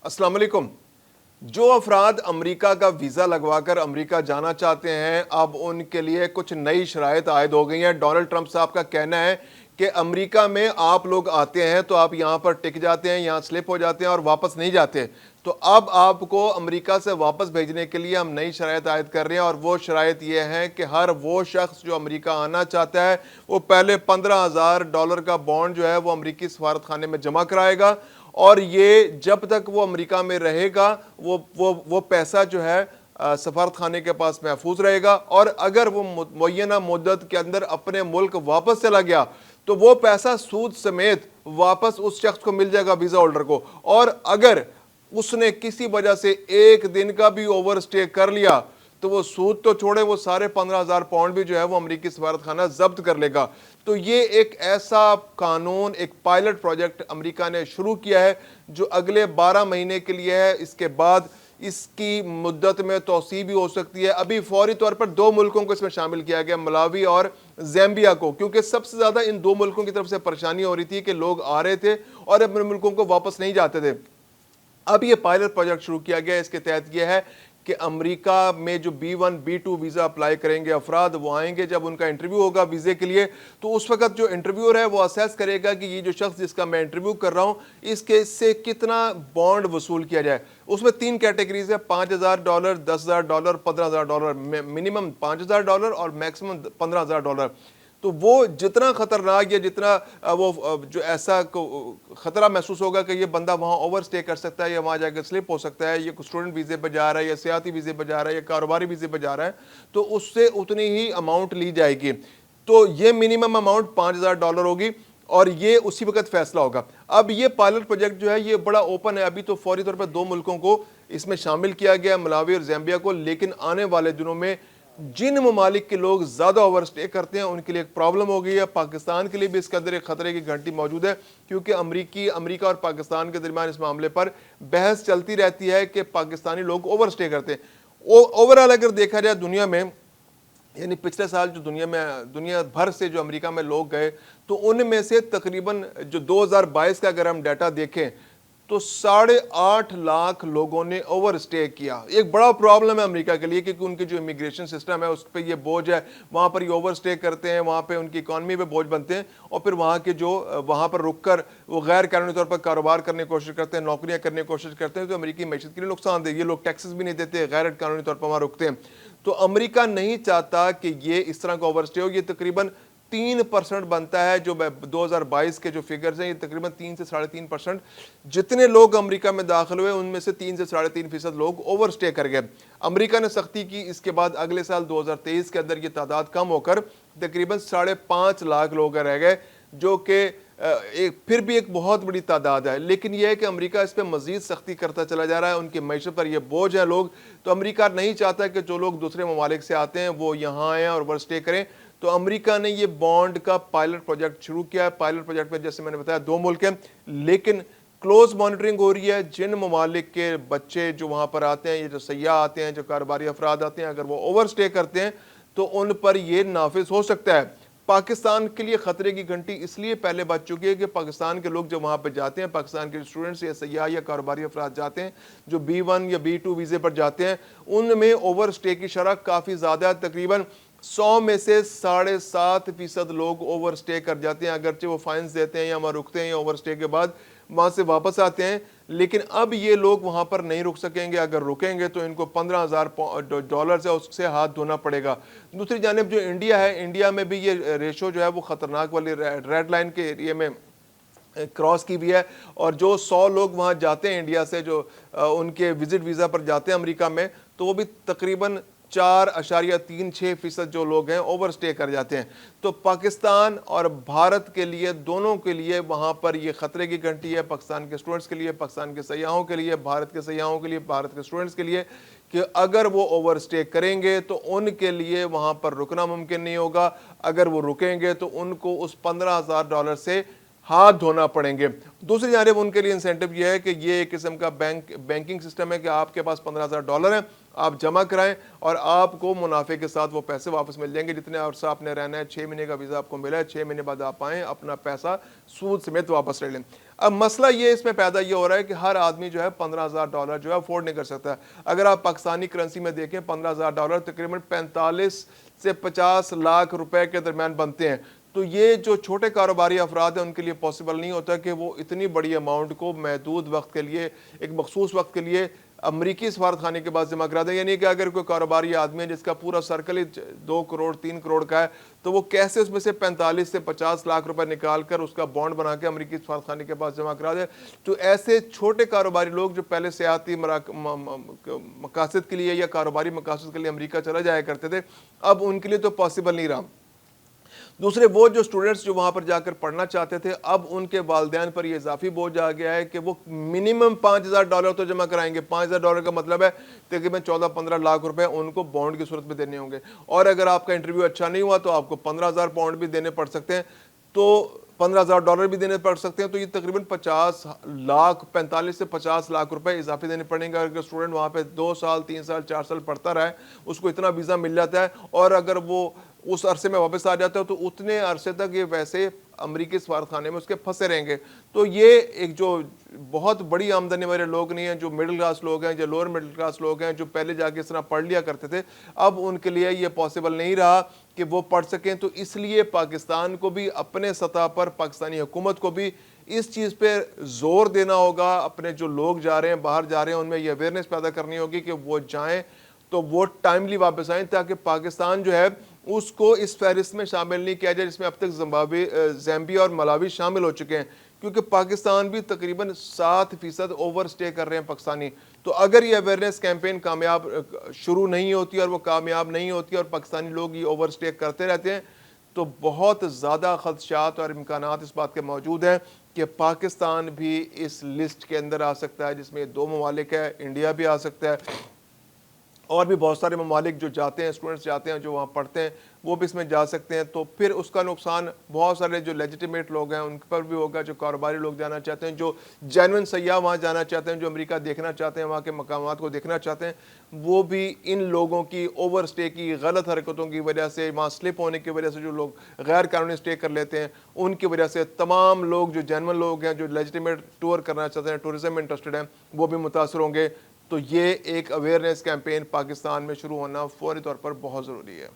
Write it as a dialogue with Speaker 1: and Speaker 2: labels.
Speaker 1: अस्सलाम वालेकुम। जो अफराद अमेरिका का वीज़ा लगवा कर अमेरिका जाना चाहते हैं, अब उनके लिए कुछ नई शराइत आयद हो गई हैं। डोनाल्ड ट्रंप साहब का कहना है कि अमेरिका में आप लोग आते हैं तो आप यहाँ पर टिक जाते हैं, यहाँ स्लिप हो जाते हैं और वापस नहीं जाते। तो अब आपको अमेरिका से वापस भेजने के लिए हम नई शराइत आयद कर रहे हैं, और वो शराइत ये है कि हर वो शख्स जो अमेरिका आना चाहता है वो पहले $15,000 का बॉन्ड जो है वो अमेरिकी सफारत खाने में जमा कराएगा, और ये जब तक वो अमेरिका में रहेगा वो पैसा जो है सफारत खाने के पास महफूज रहेगा। और अगर वो मुय्यना मुद्दत के अंदर अपने मुल्क वापस चला गया तो वो पैसा सूद समेत वापस उस शख्स को मिल जाएगा, वीज़ा होल्डर को। और अगर उसने किसी वजह से एक दिन का भी ओवर स्टे कर लिया तो वो सूद तो छोड़े, वो सारे 15,000 पाउंड भी जो है वो अमेरिकी सफारत खाना जब्त कर लेगा। तो ये एक ऐसा कानून, एक पायलट प्रोजेक्ट अमेरिका ने शुरू किया है जो अगले 12 महीने के लिए है। इसके बाद इसकी मुद्दत में तोसी भी हो सकती है। अभी फौरी तौर पर 2 मुल्कों को इसमें शामिल किया गया, मलावी और ज़ैम्बिया को, क्योंकि सबसे ज़्यादा इन 2 मुल्कों की तरफ से परेशानी हो रही थी कि लोग आ रहे थे और अपने मुल्कों को वापस नहीं जाते थे। अब ये पायलट प्रोजेक्ट शुरू किया गया। इसके तहत ये है कि अमेरिका में जो B1 B2 वीज़ा अप्लाई करेंगे अफराद, वो आएंगे, जब उनका इंटरव्यू होगा वीज़े के लिए तो उस वक्त जो इंटरव्यूअर है वो असेस करेगा कि ये जो शख्स जिसका मैं इंटरव्यू कर रहा हूँ इससे कितना बॉन्ड वसूल किया जाए। उसमें 3 कैटेगरीज है, $5,000, $10,000, $15,000। मिनिमम $5,000 और मैक्सिमम $15,000। तो वो जितना खतरनाक या जितना वो जो ऐसा खतरा महसूस होगा कि ये बंदा वहाँ ओवर स्टे कर सकता है या वहाँ जाकर स्लिप हो सकता है, ये स्टूडेंट वीज़े पर जा रहा है या सियाती वीज़े पर जा रहा है या कारोबारी वीज़े पर जा रहा है, तो उससे उतनी ही अमाउंट ली जाएगी। तो ये मिनिमम अमाउंट $5,000 होगी और ये उसी वक्त फैसला होगा। अब ये पायलट प्रोजेक्ट जो है ये बड़ा ओपन है। अभी तो फौरी तौर पर 2 मुल्कों को इसमें शामिल किया गया, मलावी और ज़ैम्बिया को, लेकिन आने वाले दिनों में जिन ममालिक के लोग ज़्यादा ओवर स्टे करते हैं उनके लिए एक प्रॉब्लम हो गई है। पाकिस्तान के लिए भी इसके अंदर एक खतरे की घंटी मौजूद है, क्योंकि अमेरिका और पाकिस्तान के दरमियान इस मामले पर बहस चलती रहती है कि पाकिस्तानी लोग ओवर स्टे करते हैं। ओवरऑल अगर देखा जाए दुनिया में, यानी पिछले साल जो दुनिया भर से जो अमेरिका में लोग गए तो उनमें से तकरीबन जो 2022 का अगर हम डाटा देखें तो 8.5 लाख लोगों ने ओवर स्टे किया। एक बड़ा प्रॉब्लम है अमेरिका के लिए, क्योंकि उनकी जो इमिग्रेशन सिस्टम है उस पर ये बोझ है। वहाँ पर ये ओवर स्टे करते हैं, वहाँ पे उनकी इकॉनमी पे बोझ बनते हैं, और फिर वहाँ के जो वहाँ पर रुक कर वो गैर कानूनी तौर पर कारोबार करने की कोशिश करते हैं, नौकरियाँ करने की कोशिश करते हैं, तो अमेरिकी मैशत के लिए नुकसानदेह। ये लोग टैक्सेस भी नहीं देते, गैर कानूनी तौर पर वहाँ रुकते हैं। तो अमेरिका नहीं चाहता कि ये इस तरह का ओवर स्टे हो। ये तकरीबन 3% बनता है। जो 2022 के जो फिगर्स हैं ये तकरीबन 3 से 3.5%। जितने लोग अमेरिका में दाखिल हुए उनमें से 3 से 3.5% लोग ओवर स्टे कर गए। अमेरिका ने सख्ती की, इसके बाद अगले साल 2023 के अंदर ये तादाद कम होकर तकरीबन 5.5 लाख लोग रह गए, जो कि फिर भी एक बहुत बड़ी तादाद है। लेकिन यह है कि अमेरिका इस पर मजीद सख्ती करता चला जा रहा है, उनकी मैशत पर यह बोझ है लोग। तो अमेरिका नहीं चाहता कि जो लोग दूसरे ममालिक से आते हैं वो यहाँ आएँ और ओवर स्टे करें। तो अमेरिका ने ये बॉन्ड का पायलट प्रोजेक्ट शुरू किया है। पायलट प्रोजेक्ट में जैसे मैंने बताया 2 मुल्क हैं, लेकिन क्लोज मॉनिटरिंग हो रही है। जिन ममालिक के बच्चे जो वहाँ पर आते हैं, ये जो सयाह आते हैं, जो कारोबारी अफराद आते हैं, अगर वो ओवर स्टे करते हैं तो उन पर ये नाफिज हो सकता है। पाकिस्तान के लिए खतरे की घंटी इसलिए पहले बज चुकी है कि पाकिस्तान के लोग जब वहाँ पर जाते हैं, पाकिस्तान के स्टूडेंट्स या सयाह या कारोबारी अफराद जाते हैं जो B1 या B2 वीज़े पर जाते हैं, उनमें ओवर स्टे की शरह काफ़ी ज़्यादा है। तकरीबन 100 में से 7.5% लोग ओवर स्टे कर जाते हैं, अगरचे वो फाइन्स देते हैं या वहाँ रुकते हैं या ओवर स्टे के बाद वहाँ से वापस आते हैं। लेकिन अब ये लोग वहाँ पर नहीं रुक सकेंगे। अगर रुकेंगे तो इनको $15,000 से उससे हाथ धोना पड़ेगा। दूसरी जानिब जो इंडिया है, इंडिया में भी ये रेशो जो है वो ख़तरनाक वाली रेड लाइन के एरिए में क्रॉस की भी है। और जो 100 लोग वहाँ जाते हैं इंडिया से, जो उनके विजिट वीज़ा पर जाते हैं अमेरिका में, तो वो भी तकरीबन 4.36% जो लोग हैं ओवर स्टे कर जाते हैं। तो पाकिस्तान और भारत के लिए, दोनों के लिए वहाँ पर ये खतरे की घंटी है। पाकिस्तान के स्टूडेंट्स के लिए, पाकिस्तान के सयाहों के लिए, भारत के सयाहों के लिए, भारत के स्टूडेंट्स के लिए, कि अगर वो ओवर स्टे करेंगे तो उनके लिए वहाँ पर रुकना मुमकिन नहीं होगा। अगर वो रुकेंगे तो उनको उस $15,000 से ہاتھ دھونا پڑیں گے۔ دوسری جانب ان کے لیے انسینٹو یہ ہے کہ یہ ایک قسم کا بینکنگ سسٹم ہے کہ آپ کے پاس $15,000 ہیں، آپ جمع کرائیں اور آپ کو منافع کے ساتھ وہ پیسے واپس مل جائیں گے، جتنے عرصہ آپ نے رہنا ہے۔ 6 مہینے کا ویزا آپ کو ملا ہے، 6 مہینے بعد آپ آئیں، اپنا پیسہ سود سمیت واپس لے لیں۔ اب مسئلہ یہ اس میں پیدا یہ ہو رہا ہے کہ ہر آدمی جو ہے $15,000 جو ہے افورڈ نہیں کر سکتا۔ اگر آپ پاکستانی کرنسی میں دیکھیں، $15,000 تقریباً 45 سے 50 لاکھ روپے کے درمیان بنتے ہیں۔ تو یہ جو چھوٹے کاروباری افراد ہیں ان کے لیے پاسبل نہیں ہوتا کہ وہ اتنی بڑی اماؤنٹ کو محدود وقت کے لیے، ایک مخصوص وقت کے لیے امریکی سفارت خانے کے پاس جمع کرا دیں۔ یعنی کہ اگر کوئی کاروباری آدمی ہے جس کا پورا سرکل ہی 2 کروڑ 3 کروڑ کا ہے، تو وہ کیسے اس میں سے 45 سے 50 لاکھ روپے نکال کر اس کا بانڈ بنا کے امریکی سفارت خانے کے پاس جمع کرا دے؟ تو ایسے چھوٹے کاروباری لوگ جو پہلے سیاحتی مقاصد کے لیے یا کاروباری مقاصد کے لیے امریکہ چلا جایا کرتے تھے، اب ان کے لیے تو پاسبل نہیں رہا۔ دوسرے وہ جو اسٹوڈنٹس جو وہاں پر جا کر پڑھنا چاہتے تھے، اب ان کے والدین پر یہ اضافی بوجھ آ گیا ہے کہ وہ منیمم $5,000 تو جمع کرائیں گے۔ $5,000 کا مطلب ہے تقریباً 14-15 لاکھ روپے ان کو بانڈ کی صورت میں دینے ہوں گے، اور اگر آپ کا انٹرویو اچھا نہیں ہوا تو آپ کو 15,000 پاؤنڈ بھی دینے پڑ سکتے ہیں، تو $15,000 بھی دینے پڑ سکتے ہیں۔ تو یہ تقریباً 50 لاکھ 45 سے 50 لاکھ روپے اضافی دینے پڑیں گے اگر اسٹوڈنٹ وہاں پہ 2 سال 3 سال 4 سال پڑھتا رہا ہے، اس کو اتنا ویزا مل جاتا ہے، اور اگر وہ اس عرصے میں واپس آ جاتا ہے تو اتنے عرصے تک یہ ویسے امریکی سفارت خانے میں اس کے پھنسے رہیں گے۔ تو یہ ایک جو بہت بڑی آمدنی والے لوگ نہیں ہیں، جو مڈل کلاس لوگ ہیں، جو لوور مڈل کلاس لوگ ہیں، جو پہلے جا کے اس طرح پڑھ لیا کرتے تھے، اب ان کے لیے یہ پاسبل نہیں رہا کہ وہ پڑھ سکیں۔ تو اس لیے پاکستان کو بھی اپنے سطح پر، پاکستانی حکومت کو بھی اس چیز پہ زور دینا ہوگا، اپنے جو لوگ جا رہے ہیں، باہر جا رہے ہیں، ان میں یہ اویئرنیس پیدا کرنی ہوگی کہ وہ جائیں تو وہ ٹائملی واپس آئیں، تاکہ پاکستان جو ہے اس کو اس فہرست میں شامل نہیں کیا جائے جس میں اب تک زامبیا اور ملاوی شامل ہو چکے ہیں، کیونکہ پاکستان بھی تقریباً 7% اوور سٹے کر رہے ہیں پاکستانی۔ تو اگر یہ اویئرنیس کیمپین کامیاب شروع نہیں ہوتی اور وہ کامیاب نہیں ہوتی اور پاکستانی لوگ یہ اوور سٹے کرتے رہتے ہیں، تو بہت زیادہ خدشات اور امکانات اس بات کے موجود ہیں کہ پاکستان بھی اس لسٹ کے اندر آ سکتا ہے، جس میں 2 ممالک ہے، انڈیا بھی آ سکتا ہے، اور بھی بہت سارے ممالک جو جاتے ہیں، اسٹوڈنٹس جاتے ہیں جو وہاں پڑھتے ہیں، وہ بھی اس میں جا سکتے ہیں۔ تو پھر اس کا نقصان بہت سارے جو لیجیٹیمیٹ لوگ ہیں ان پر بھی ہوگا، جو کاروباری لوگ جانا چاہتے ہیں، جو جینوئن سیاح وہاں جانا چاہتے ہیں، جو امریکہ دیکھنا چاہتے ہیں، وہاں کے مقامات کو دیکھنا چاہتے ہیں، وہ بھی ان لوگوں کی اوور سٹے کی غلط حرکتوں کی وجہ سے، وہاں سلپ ہونے کی وجہ سے، جو لوگ غیر قانونی سٹے کر لیتے ہیں ان کی وجہ سے، تمام لوگ جو جینوئن لوگ ہیں، جو لیجیٹیمیٹ ٹور کرنا چاہتے ہیں، ٹورزم میں انٹرسٹڈ ہیں، وہ بھی متاثر ہوں گے۔ تو یہ ایک اویئرنیس کیمپین پاکستان میں شروع ہونا فوری طور پر بہت ضروری ہے۔